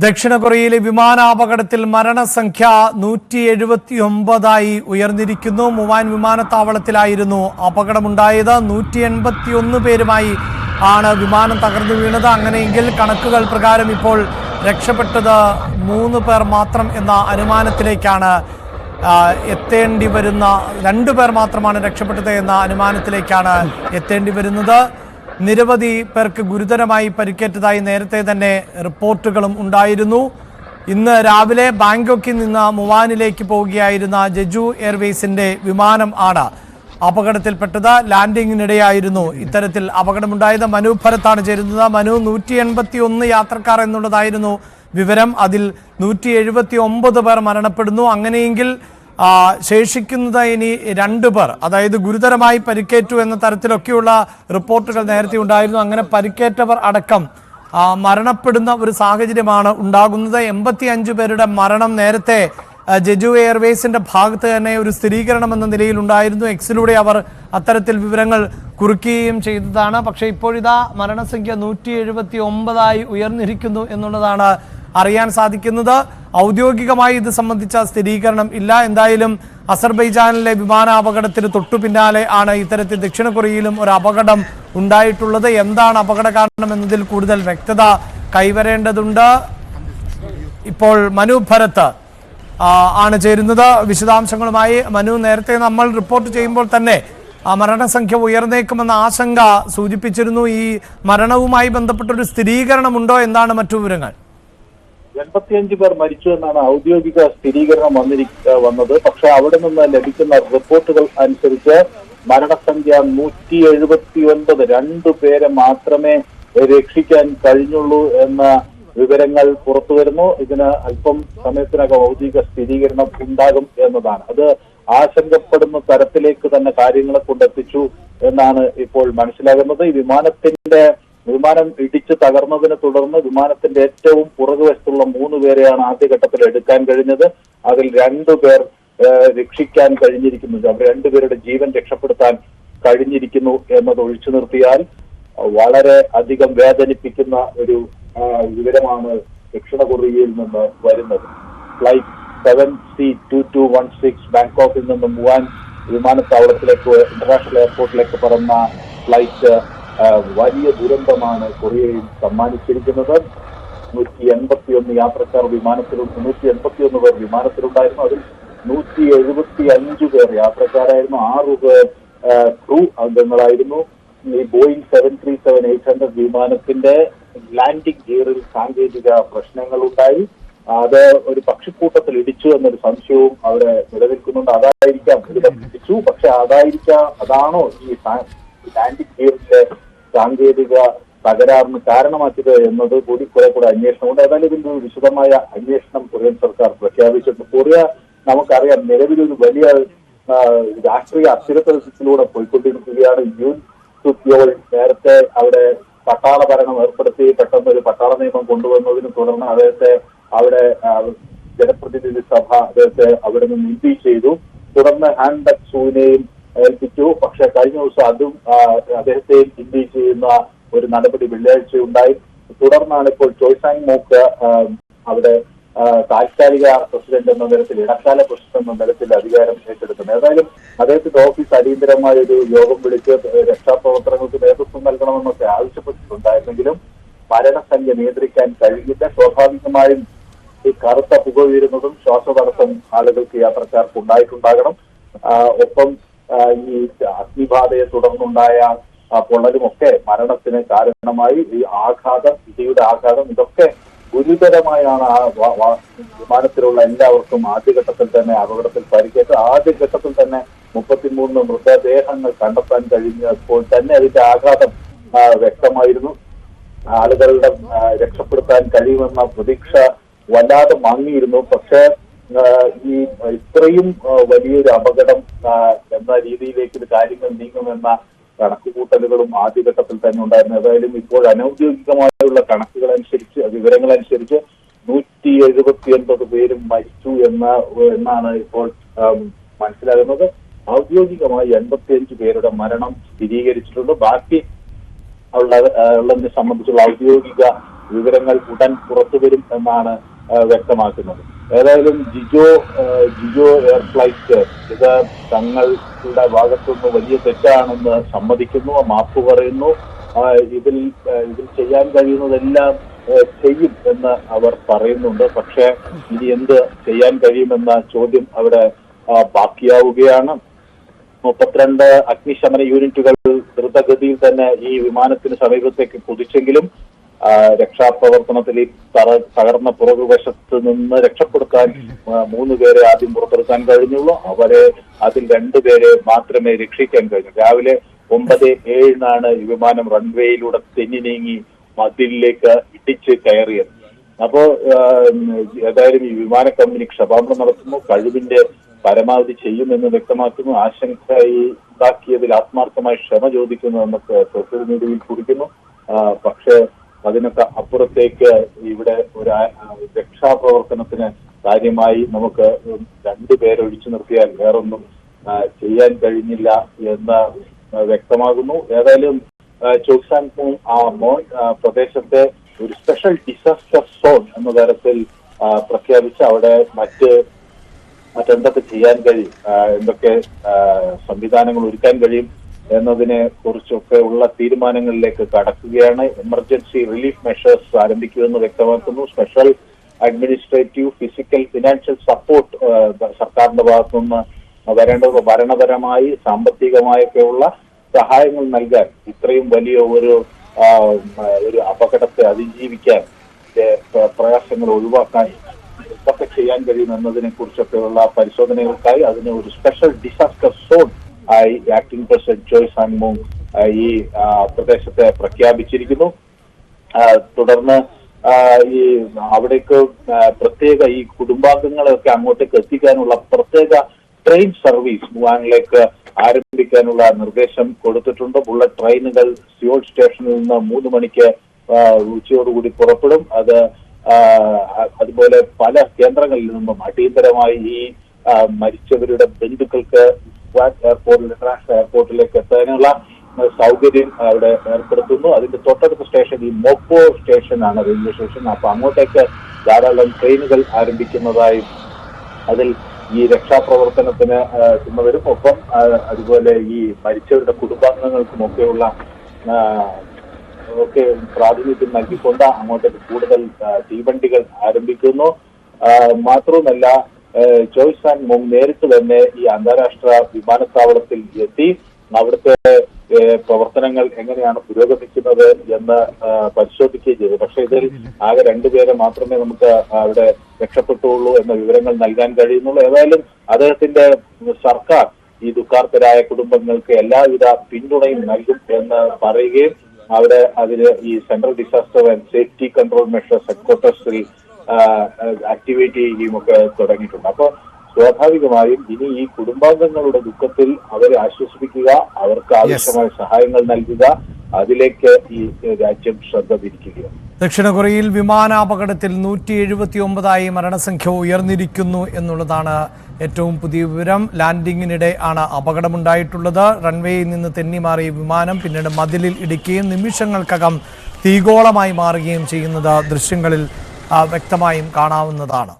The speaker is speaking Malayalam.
ദക്ഷിണ കൊറിയയിലെ വിമാനാപകടത്തിൽ മരണസംഖ്യ 179 ഉയർന്നിരിക്കുന്നു. മുവാൻ വിമാനത്താവളത്തിലായിരുന്നു അപകടമുണ്ടായത്. 181 പേരുമായി ആണ് വിമാനം തകർന്നു വീണത്. അങ്ങനെയെങ്കിൽ കണക്കുകൾ പ്രകാരം ഇപ്പോൾ രക്ഷപ്പെട്ടത് 3 പേർ മാത്രം എന്ന അനുമാനത്തിലേക്കാണ് എത്തേണ്ടി വരുന്ന 2 പേർ മാത്രമാണ് രക്ഷപ്പെട്ടത് എന്ന അനുമാനത്തിലേക്കാണ് എത്തേണ്ടി വരുന്നത്. നിരവധി പേർക്ക് ഗുരുതരമായി പരിക്കേറ്റതായി നേരത്തെ തന്നെ റിപ്പോർട്ടുകളും ഉണ്ടായിരുന്നു. ഇന്ന് രാവിലെ ബാങ്കോക്കിൽ നിന്ന് മുവാനിലേക്ക് പോവുകയായിരുന്ന ജെജു എയർവേസിന്റെ വിമാനം ആണ് അപകടത്തിൽപ്പെട്ടത്. ലാൻഡിങ്ങിനിടെയായിരുന്നു ഇത്തരത്തിൽ അപകടമുണ്ടായത്. മനു ഭരത്താണ് ചേരുന്നത്. മനു, 181 യാത്രക്കാർ എന്നുള്ളതായിരുന്നു വിവരം. അതിൽ 179 പേർ മരണപ്പെടുന്നു. അങ്ങനെയെങ്കിൽ ശേഷിക്കുന്നത് ഇനി 2 പേർ, അതായത് ഗുരുതരമായി പരിക്കേറ്റു എന്ന തരത്തിലൊക്കെയുള്ള റിപ്പോർട്ടുകൾ നേരത്തെ ഉണ്ടായിരുന്നു. അങ്ങനെ പരിക്കേറ്റവർ അടക്കം മരണപ്പെടുന്ന ഒരു സാഹചര്യമാണ് ഉണ്ടാകുന്നത്. 85 പേരുടെ മരണം നേരത്തെ ജെജു എയർവേസിന്റെ ഭാഗത്ത് തന്നെ ഒരു സ്ഥിരീകരണം എന്ന നിലയിൽ ഉണ്ടായിരുന്നു. എക്സിലൂടെ അവർ അത്തരത്തിൽ വിവരങ്ങൾ കുറിക്കുകയും ചെയ്തതാണ്. പക്ഷേ ഇപ്പോഴിതാ മരണസംഖ്യ 179 ഉയർന്നിരിക്കുന്നു എന്നുള്ളതാണ് അറിയാൻ സാധിക്കുന്നത്. ഔദ്യോഗികമായി ഇത് സംബന്ധിച്ച സ്ഥിരീകരണം ഇല്ല. എന്തായാലും അസർബൈജാനിലെ വിമാനാപകടത്തിന് തൊട്ടു പിന്നാലെ ആണ് ഇത്തരത്തിൽ ദക്ഷിണ കൊറിയയിലും ഒരു അപകടം ഉണ്ടായിട്ടുള്ളത്. എന്താണ് അപകട കാരണം എന്നതിൽ കൂടുതൽ വ്യക്തത കൈവരേണ്ടതുണ്ട്. ഇപ്പോൾ മനു ഭരത് ആണ് ചേരുന്നത് വിശദാംശങ്ങളുമായി. മനു, നേരത്തെ നമ്മൾ റിപ്പോർട്ട് ചെയ്യുമ്പോൾ തന്നെ മരണസംഖ്യ ഉയർന്നേക്കുമെന്ന ആശങ്ക സൂചിപ്പിച്ചിരുന്നു. ഈ മരണവുമായി ബന്ധപ്പെട്ടൊരു സ്ഥിരീകരണമുണ്ടോ? എന്താണ് മറ്റു വിവരങ്ങൾ? 85 പേർ മരിച്ചു എന്നാണ് ഔദ്യോഗിക സ്ഥിരീകരണം വന്നത്. പക്ഷെ അവിടെ നിന്ന് ലഭിക്കുന്ന റിപ്പോർട്ടുകൾ അനുസരിച്ച് മരണസംഖ്യ 179, 2 പേരെ മാത്രമേ രക്ഷിക്കാൻ കഴിഞ്ഞുള്ളൂ എന്ന വിവരങ്ങൾ പുറത്തു വരുന്നു. ഇതിന് അല്പം സമയത്തിനകം ഔദ്യോഗിക സ്ഥിരീകരണം ഉണ്ടാകും എന്നതാണ്. അത് ആശങ്കപ്പെടുന്ന തരത്തിലേക്ക് തന്നെ കാര്യങ്ങളെ കൊണ്ടെത്തിച്ചു എന്നാണ് ഇപ്പോൾ മനസ്സിലാകുന്നത്. ഈ വിമാനം ഇടിച്ച് തകർന്നതിനെ തുടർന്ന് വിമാനത്തിന്റെ ഏറ്റവും പുറകുവശത്തുള്ള 3 പേരെയാണ് ആദ്യഘട്ടത്തിൽ എടുക്കാൻ കഴിഞ്ഞത്. അതിൽ 2 പേർ രക്ഷിക്കാൻ കഴിഞ്ഞിരിക്കുന്നു. അവർ 2 പേരുടെ ജീവൻ രക്ഷപ്പെടുത്താൻ കഴിഞ്ഞിരിക്കുന്നു എന്നത് ഒഴിച്ചു നിർത്തിയാൽ വളരെ അധികം വേദനിപ്പിക്കുന്ന ഒരു വിവരമാണ് ദക്ഷിണ കൊറിയയിൽ നിന്ന് വരുന്നത്. ഫ്ലൈറ്റ് 7C2216 ബാങ്കോക്കിൽ നിന്ന് മുവാൻ വിമാനത്താവളത്തിലേക്ക്, ഇന്റർനാഷണൽ എയർപോർട്ടിലേക്ക് പറന്ന ഫ്ലൈറ്റ് വലിയ ദുരന്തമാണ് കൊറിയയിൽ സമ്മാനിച്ചിരിക്കുന്നത്. 181 യാത്രക്കാർ 181 പേർ വിമാനത്തിലുണ്ടായിരുന്നു. അതിൽ 175 പേർ യാത്രക്കാരായിരുന്നു. 6 പേർ ക്രൂ അംഗങ്ങളായിരുന്നു. ഈ ബോയിങ് 737-800 വിമാനത്തിന്റെ ലാൻഡിംഗ് ഗിയറിൽ സാങ്കേതിക പ്രശ്നങ്ങളുണ്ടായി. അത് ഒരു പക്ഷിക്കൂട്ടത്തിൽ ഇടിച്ചു എന്നൊരു സംശയവും അവിടെ നിലനിൽക്കുന്നുണ്ട്. അതായിരിക്കാം ഇടിച്ചു, പക്ഷെ അതാണോ ഈ ലാൻഡിംഗ് ഗിയറിന്റെ സാങ്കേതിക തകരാറിന് കാരണമാക്കിയത് എന്നത് കൂടി കുറെ കൂടെ അന്വേഷണമുണ്ട്. ഏതായാലും ഇതിന്റെ ഒരു വിശദമായ അന്വേഷണം കൊറിയൻ സർക്കാർ പ്രഖ്യാപിച്ചിട്ടുണ്ട്. കൊറിയ നമുക്കറിയാം നിലവിലൊരു വലിയ രാഷ്ട്രീയ അസ്ഥിരത്വത്തിലൂടെ പോയിക്കൊണ്ടിരിക്കുകയാണ്. യൂൻ സുക്യോൾ നേരത്തെ അവിടെ പട്ടാള ഭരണം ഏർപ്പെടുത്തി പെട്ടെന്ന് ഒരു പട്ടാള നിയമം കൊണ്ടുവന്നതിനെ തുടർന്ന് അവിടെ ജനപ്രതിനിധി സഭ അദ്ദേഹത്തെ അവിടെ നിന്ന് ഇംപീച്ച് ചെയ്തു. തുടർന്ന് ഹാൻ ഡക് സൂവിനെയും ഏൽപ്പിച്ചു. പക്ഷെ കഴിഞ്ഞ ദിവസം അതും അദ്ദേഹത്തെയും ഇംപീച്ച് ചെയ്യുന്ന ഒരു നടപടി വെള്ളിയാഴ്ച ഉണ്ടായി. തുടർന്നാണ് ഇപ്പോൾ ചോയ് സാങ് മോക്ക് അവിടെ താൽക്കാലിക പ്രസിഡന്റ് എന്ന നിലത്തിൽ, ഇടക്കാല പ്രസിഡന്റ് എന്ന നിലത്തിൽ അധികാരം ഏറ്റെടുക്കുന്നത്. ഏതായാലും അദ്ദേഹത്തിന്റെ ഓഫീസ് അടിയന്തരമായ ഒരു യോഗം വിളിച്ച് രക്ഷാപ്രവർത്തനങ്ങൾക്ക് നേതൃത്വം നൽകണമെന്നൊക്കെ ആവശ്യപ്പെട്ടിട്ടുണ്ടായിരുന്നെങ്കിലും മരണസംഖ്യ നിയന്ത്രിക്കാൻ കഴിയില്ല. സ്വാഭാവികമായും ഈ കറുത്ത പുക വീഴുന്നതും ശ്വാസതടസ്സം ആളുകൾക്ക്, യാത്രക്കാർക്ക് ഉണ്ടായിട്ടുണ്ടാകണം. ഒപ്പം ഈ അഗ്നിബാധയെ തുടർന്നുണ്ടായ പൊള്ളലുമൊക്കെ മരണത്തിന് കാരണമായി. ഈ ആഘാതം, ഇടിയുടെ ആഘാതം, ഇതൊക്കെ ഗുരുതരമായാണ് ആ വിമാനത്തിലുള്ള എല്ലാവർക്കും ആദ്യഘട്ടത്തിൽ തന്നെ അപകടത്തിൽ പരിക്കേറ്റ്. ആദ്യഘട്ടത്തിൽ തന്നെ 33 മൃതദേഹങ്ങൾ കണ്ടെത്താൻ കഴിഞ്ഞപ്പോൾ തന്നെ അതിന്റെ ആഘാതം വ്യക്തമായിരുന്നു. ആളുകളുടെ രക്ഷപ്പെടുത്താൻ കഴിയുമെന്ന പ്രതീക്ഷ വല്ലാതെ മങ്ങിയിരുന്നു. പക്ഷേ ഈ ഇത്രയും വലിയൊരു അപകടം എന്ന രീതിയിലേക്ക് ഇത് കാര്യങ്ങൾ നീങ്ങുമെന്ന കണക്കുകൂട്ടലുകളും ആദ്യഘട്ടത്തിൽ തന്നെ ഉണ്ടായിരുന്നു. ഏതായാലും ഇപ്പോൾ അനൌദ്യോഗികമായുള്ള വിവരങ്ങളനുസരിച്ച് 179 പേരും മരിച്ചു എന്നാണ് ഇപ്പോൾ മനസ്സിലാകുന്നത്. ഔദ്യോഗികമായി 85 പേരുടെ മരണം സ്ഥിരീകരിച്ചിട്ടുണ്ട്. ബാക്കി ഉള്ളതിനെ സംബന്ധിച്ചുള്ള ഔദ്യോഗിക വിവരങ്ങൾ ഉടൻ പുറത്തുവരും എന്നാണ് വ്യക്തമാക്കുന്നത്. ഏതായാലും ജിജോ എയർ ഫ്ലൈറ്റ് ഇത് തങ്ങളുടെ ഭാഗത്തുനിന്ന് വലിയ തെറ്റാണെന്ന് സമ്മതിക്കുന്നു, മാപ്പ് പറയുന്നു. ഇതിൽ ചെയ്യാൻ കഴിയുന്നതെല്ലാം ചെയ്യും എന്ന് അവർ പറയുന്നുണ്ട്. പക്ഷേ ഇനി എന്ത് ചെയ്യാൻ കഴിയുമെന്ന ചോദ്യം അവിടെ ബാക്കിയാവുകയാണ്. 32 അഗ്നിശമന യൂണിറ്റുകൾ ദ്രുതഗതിയിൽ തന്നെ ഈ വിമാനത്തിന് സമീപത്തേക്ക് കുതിച്ചെങ്കിലും രക്ഷാപ്രവർത്തനത്തിൽ ഈ തകർന്ന പുറകുവശത്ത് നിന്ന് രക്ഷപ്പെടുത്താൻ 3 പേരെ ആദ്യം പുറത്തെടുക്കാൻ കഴിഞ്ഞുള്ളൂ. അതിൽ 2 പേരെ മാത്രമേ രക്ഷിക്കാൻ കഴിഞ്ഞു. രാവിലെ 9:07 ഈ വിമാനം റൺവേയിലൂടെ തെന്നി നീങ്ങി മതിലിലേക്ക് ഇടിച്ച് കയറിയത്. അപ്പോ ഏതായാലും ഈ വിമാന കമ്പനി ക്ഷമാപണം നടത്തുന്നു, കഴിവിന്റെ പരമാവധി ചെയ്യുമെന്ന് വ്യക്തമാക്കുന്നു, ആശങ്ക ഉണ്ടാക്കിയതിൽ ആത്മാർത്ഥമായി ക്ഷമ ചോദിക്കുന്നു എന്നൊക്കെ പ്രതിനിധിയിൽ കുറിക്കുന്നു. പക്ഷേ അതിനൊക്കെ അപ്പുറത്തേക്ക് ഇവിടെ ഒരു രക്ഷാപ്രവർത്തനത്തിന് കാര്യമായി നമുക്ക് 2 പേരെ ഒഴിച്ചു നിർത്തിയാൽ വേറൊന്നും ചെയ്യാൻ കഴിഞ്ഞില്ല എന്ന് വ്യക്തമാകുന്നു. ഏതായാലും ചോഗ്സാംഗ്മോങ് പ്രദേശത്തെ ഒരു സ്പെഷ്യൽ ഡിസാസ്റ്റർ സോൺ എന്ന തരത്തിൽ പ്രഖ്യാപിച്ച് അവിടെ മറ്റെന്തൊക്കെ ചെയ്യാൻ കഴിയും, എന്തൊക്കെ സംവിധാനങ്ങൾ ഒരുക്കാൻ കഴിയും എന്നതിനെ കുറിച്ചൊക്കെ ഉള്ള തീരുമാനങ്ങളിലേക്ക് കടക്കുകയാണ്. എമർജൻസി റിലീഫ് മെഷേഴ്സ് ആരംഭിക്കുമെന്ന് വ്യക്തമാക്കുന്നു. Special administrative, physical, financial support സർക്കാരിന്റെ ഭാഗത്തുനിന്ന് വരേണ്ടത് ഭരണപരമായി സാമ്പത്തികമായൊക്കെയുള്ള സഹായങ്ങൾ നൽകാൻ, ഇത്രയും വലിയ ഒരു അപകടത്തെ അതിജീവിക്കാൻ, പ്രയാസങ്ങൾ ഒഴിവാക്കാൻ എന്തൊക്കെ ചെയ്യാൻ കഴിയും എന്നതിനെ കുറിച്ചൊക്കെയുള്ള പരിശോധനകൾക്കായി അതിന് ഒരു സ്പെഷ്യൽ ഡിസാസ്റ്റർ സോൺ ആയി ആക്ടിംഗ് പ്രസിഡന്റ് ചോയ് സാങ്മോങ് ഈ പ്രദേശത്തെ പ്രഖ്യാപിച്ചിരിക്കുന്നു. തുടർന്ന് ഈ അവിടേക്ക് പ്രത്യേക ഈ കുടുംബാംഗങ്ങളെയൊക്കെ അങ്ങോട്ടേക്ക് എത്തിക്കാനുള്ള പ്രത്യേക ട്രെയിൻ സർവീസ് വുഹാനിലേക്ക് ആരംഭിക്കാനുള്ള നിർദ്ദേശം കൊടുത്തിട്ടുണ്ട്. ബുള്ളറ്റ് ട്രെയിനുകൾ സിയോൾ സ്റ്റേഷനിൽ നിന്ന് 3 മണിക്ക് ഉച്ചയോടുകൂടി പുറപ്പെടും. അതുപോലെ പല കേന്ദ്രങ്ങളിൽ നിന്നും അടിയന്തരമായി ഈ മരിച്ചവരുടെ ബന്ധുക്കൾക്ക് എയർപോർട്ടിൽ, ഇന്റർനാഷണൽ എയർപോർട്ടിലേക്ക് എത്താനുള്ള സൗകര്യം അവിടെ ഏർപ്പെടുത്തുന്നു. അതിന്റെ തൊട്ടടുത്ത സ്റ്റേഷൻ ഈ മോപ്പോ സ്റ്റേഷനാണ്, റെയിൽവേ സ്റ്റേഷൻ. അപ്പൊ അങ്ങോട്ടേക്ക് ധാരാളം ട്രെയിനുകൾ ആരംഭിക്കുന്നതായും അതിൽ ഈ രക്ഷാപ്രവർത്തനത്തിന് എത്തുന്നവരും ഒപ്പം അതുപോലെ ഈ മരിച്ചവരുടെ കുടുംബാംഗങ്ങൾക്കുമൊക്കെയുള്ള പ്രാതിനിധ്യം നൽകിക്കൊണ്ട് അങ്ങോട്ടേക്ക് കൂടുതൽ തീവണ്ടികൾ ആരംഭിക്കുന്നു. മാത്രവുമല്ല ചോയ് സാങ്മോങ് നേരിട്ട് തന്നെ ഈ അന്താരാഷ്ട്ര വിമാനത്താവളത്തിൽ എത്തി അവിടുത്തെ പ്രവർത്തനങ്ങൾ എങ്ങനെയാണ് പുരോഗമിക്കുന്നത് എന്ന് പരിശോധിക്കുകയും ചെയ്തു. പക്ഷെ ഇതിൽ ആകെ 2 പേരെ മാത്രമേ നമുക്ക് അവിടെ രക്ഷപ്പെട്ടുള്ളൂ എന്ന വിവരങ്ങൾ നൽകാൻ കഴിയുന്നുള്ളൂ. ഏതായാലും അദ്ദേഹത്തിന്റെ സർക്കാർ ഈ ദുഃഖാർത്തരായ കുടുംബങ്ങൾക്ക് എല്ലാവിധ പിന്തുണയും നൽകും എന്ന് പറയുകയും അവിടെ അതിന് ഈ central disaster and safety control measures ഹെഡ്ക്വാർട്ടേഴ്സിൽ ആക്ടിവേറ്റ് ചെയ്യുകയും ഒക്കെ തുടങ്ങിയിട്ടുണ്ട്. അപ്പൊ സ്വാഭാവികമായും ഇനി ഈ കുടുംബാംഗങ്ങളുടെ ദുഃഖത്തിൽ അവരെ ആശ്വസിപ്പിക്കുക, അവർക്ക് ആവശ്യമായ സഹായങ്ങൾ നൽകുക, അതിലേക്ക് ഈ രാജ്യം ശ്രദ്ധ തിരിക്കുകയാണ്. ദക്ഷിണ കൊറിയയിൽ വിമാനാപകടത്തിൽ 179 മരണസംഖ്യ ഉയർന്നിരിക്കുന്നു എന്നുള്ളതാണ് ഏറ്റവും പുതിയ വിവരം. ലാൻഡിങ്ങിനിടെ ആണ് അപകടമുണ്ടായിട്ടുള്ളത്. റൺവേയിൽ നിന്ന് തെന്നിമാറിയ വിമാനം പിന്നീട് മതിലിൽ ഇടിക്കുകയും നിമിഷങ്ങൾക്കകം തീഗോളമായി മാറുകയും ചെയ്യുന്നത് ദൃശ്യങ്ങളിൽ വ്യക്തമായും കാണാവുന്നതാണ്.